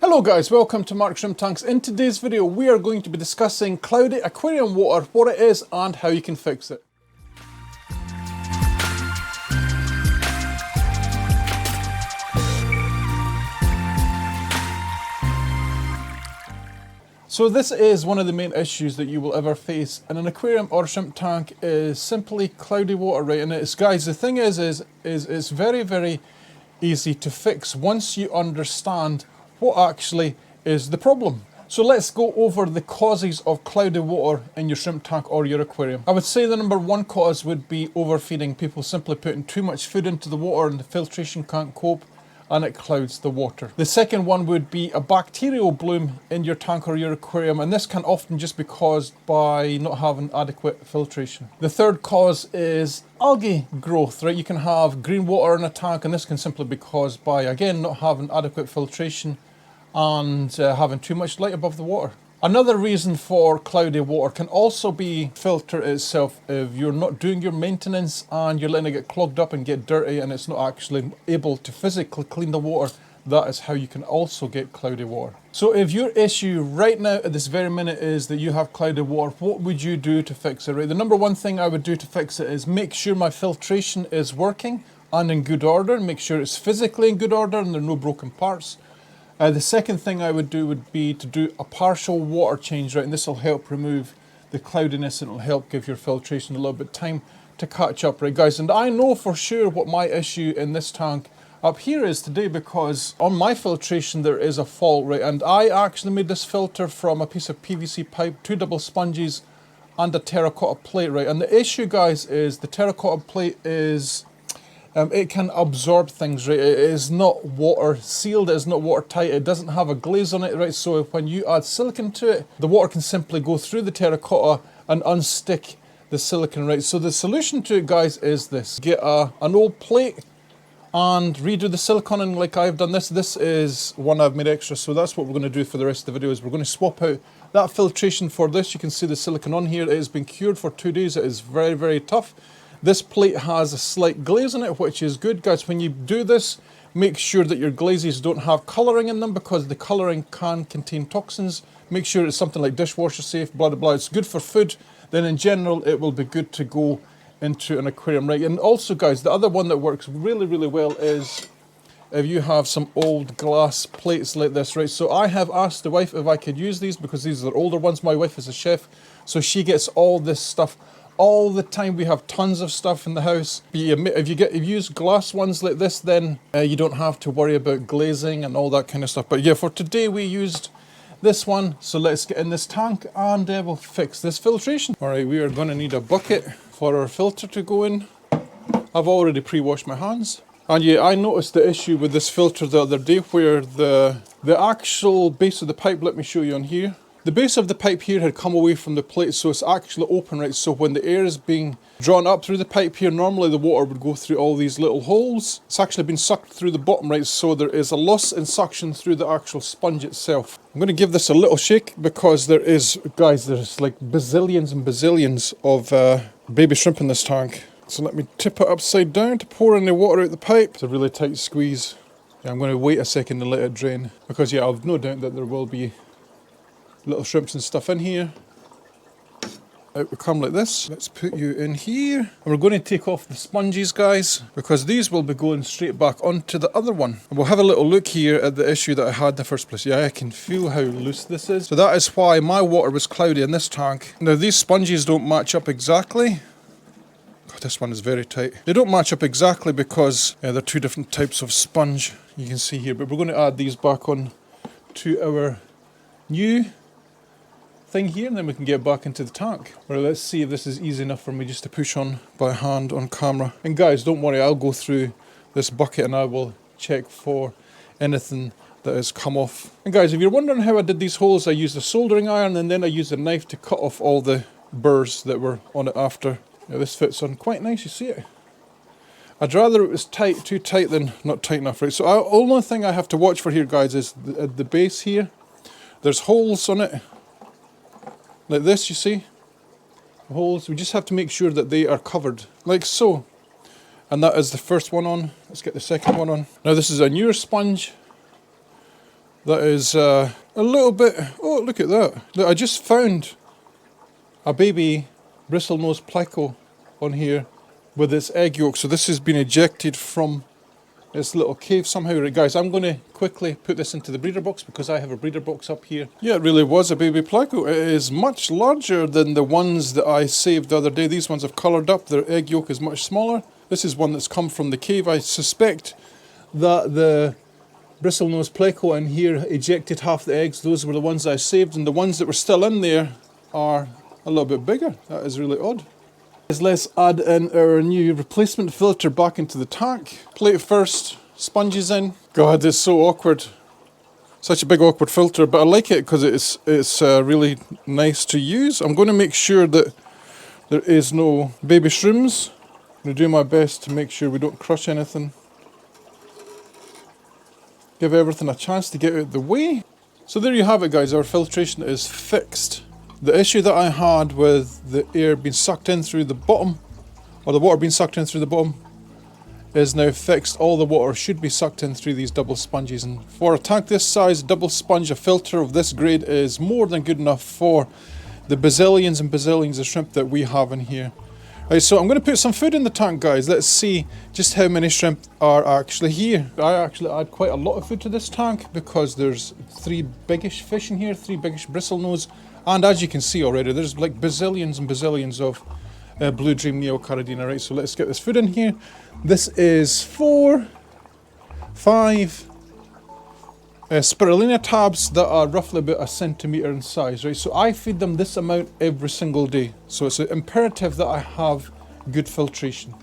Hello guys, welcome to Mark Shrimp Tanks. In today's video we are going to be discussing cloudy aquarium water, what it is and how you can fix it. So this is one of the main issues that you will ever face in an aquarium or shrimp tank is simply cloudy water, right? And it's, guys, the thing is it's very easy to fix once you understand what actually is the problem. So let's go over the causes of cloudy water in your shrimp tank or your aquarium. I would say the number one cause would be overfeeding. People simply putting too much food into the water and the filtration can't cope and it clouds the water. The second one would be a bacterial bloom in your tank or your aquarium, and this can often just be caused by not having adequate filtration. The third cause is algae growth, right? You can have green water in a tank and this can simply be caused by, again, not having adequate filtration and having too much light above the water. Another reason for cloudy water can also be filter itself. If you're not doing your maintenance and you're letting it get clogged up and get dirty and it's not actually able to physically clean the water, that is how you can also get cloudy water. So if your issue right now at this very minute is that you have cloudy water, what would you do to fix it, right? The number one thing I would do to fix it is make sure my filtration is working and in good order, make sure it's physically in good order and there are no broken parts. The second thing I would do would be to do a partial water change, right? And this will help remove the cloudiness and it'll help give your filtration a little bit of time to catch up, right guys? And I know for sure what my issue in this tank up here is today, because on my filtration there is a fault, right? And I actually made this filter from a piece of PVC pipe, 2 double sponges and a terracotta plate, right? And the issue, guys, is the terracotta plate is it can absorb things, right? It is not water sealed, it is not watertight, it doesn't have a glaze on it, right? So when you add silicone to it, the water can simply go through the terracotta and unstick the silicone, right? So the solution to it, guys, is this. Get an old plate and redo the silicone, and like I've done this. This is one I've made extra, so that's what we're going to do for the rest of the video, is we're going to swap out that filtration for this. You can see the silicone on here. It has been cured for 2 days. It is very tough. This plate has a slight glaze in it, which is good, guys. When you do this, make sure that your glazes don't have colouring in them, because the colouring can contain toxins. Make sure it's something like dishwasher safe, blah blah blah. It's good for food. Then in general, it will be good to go into an aquarium, right? And also, guys, the other one that works really well is if you have some old glass plates like this, right? So I have asked the wife if I could use these, because these are older ones. My wife is a chef, so she gets all this stuff all the time. We have tons of stuff in the house. If you use glass ones like this, then you don't have to worry about glazing and all that kind of stuff. But yeah, for today we used this one. So let's get in this tank and we'll fix this filtration. All right, we are going to need a bucket for our filter to go in. I've already pre-washed my hands. And yeah, I noticed the issue with this filter the other day, where the actual base of the pipe, let me show you on here. The base of the pipe here had come away from the plate, so it's actually open, right? So when the air is being drawn up through the pipe here, normally the water would go through all these little holes. It's actually been sucked through the bottom, right? So there is a loss in suction through the actual sponge itself. I'm going to give this a little shake, because there is, guys, there's like bazillions and bazillions of baby shrimp in this tank. So let me tip it upside down to pour any water out the pipe. It's a really tight squeeze. Yeah, I'm going to wait a second and let it drain, because yeah, I've no doubt that there will be little shrimps and stuff in here. Out we come like this. Let's put you in here. And we're going to take off the sponges, guys, because these will be going straight back onto the other one. And we'll have a little look here at the issue that I had in the first place. Yeah, I can feel how loose this is. So that is why my water was cloudy in this tank. Now these sponges don't match up exactly. God, this one is very tight. They don't match up exactly because they're 2 different types of sponge, you can see here. But we're going to add these back on to our new thing here, and then we can get back into the tank. Well, let's see if this is easy enough for me just to push on by hand on camera. And guys, don't worry, I'll go through this bucket and I will check for anything that has come off. And guys, if you're wondering how I did these holes, I used a soldering iron and then I used a knife to cut off all the burrs that were on it after. Now this fits on quite nice, you see it? I'd rather it was tight, too tight, than not tight enough, right? So the only thing I have to watch for here, guys, is the base here. There's holes on it like this, you see, holes. We just have to make sure that they are covered, like so. And that is the first one on. Let's get the second one on. Now this is a newer sponge. That is a little bit... Oh, look at that. Look, I just found a baby bristlenose pleco on here with its egg yolk. So this has been ejected from this little cave somehow. Right, guys, I'm going to quickly put this into the breeder box because I have a breeder box up here. Yeah, it really was a baby pleco. It is much larger than the ones that I saved the other day. These ones have coloured up. Their egg yolk is much smaller. This is one that's come from the cave. I suspect that the bristlenose pleco in here ejected half the eggs. Those were the ones I saved, and the ones that were still in there are a little bit bigger. That is really odd. Let's add in our new replacement filter back into the tank. Plate first, sponges in. God, it's so awkward. Such a big awkward filter, but I like it because it's really nice to use. I'm going to make sure that there is no baby shrooms. I'm going to do my best to make sure we don't crush anything. Give everything a chance to get out of the way. So there you have it, guys. Our filtration is fixed. The issue that I had with the air being sucked in through the bottom, or the water being sucked in through the bottom, is now fixed. All the water should be sucked in through these double sponges, and for a tank this size, double sponge, a filter of this grade is more than good enough for the bazillions and bazillions of shrimp that we have in here. Right, so I'm going to put some food in the tank, guys. Let's see just how many shrimp are actually here. I actually add quite a lot of food to this tank because there's 3 biggish fish in here, 3 biggish bristlenose. And as you can see already, there's like bazillions and bazillions of Blue Dream Neocaridina, right? So let's get this food in here. This is 4, 5 spirulina tabs that are roughly about 1 centimetre in size, right? So I feed them this amount every single day. So it's imperative that I have good filtration.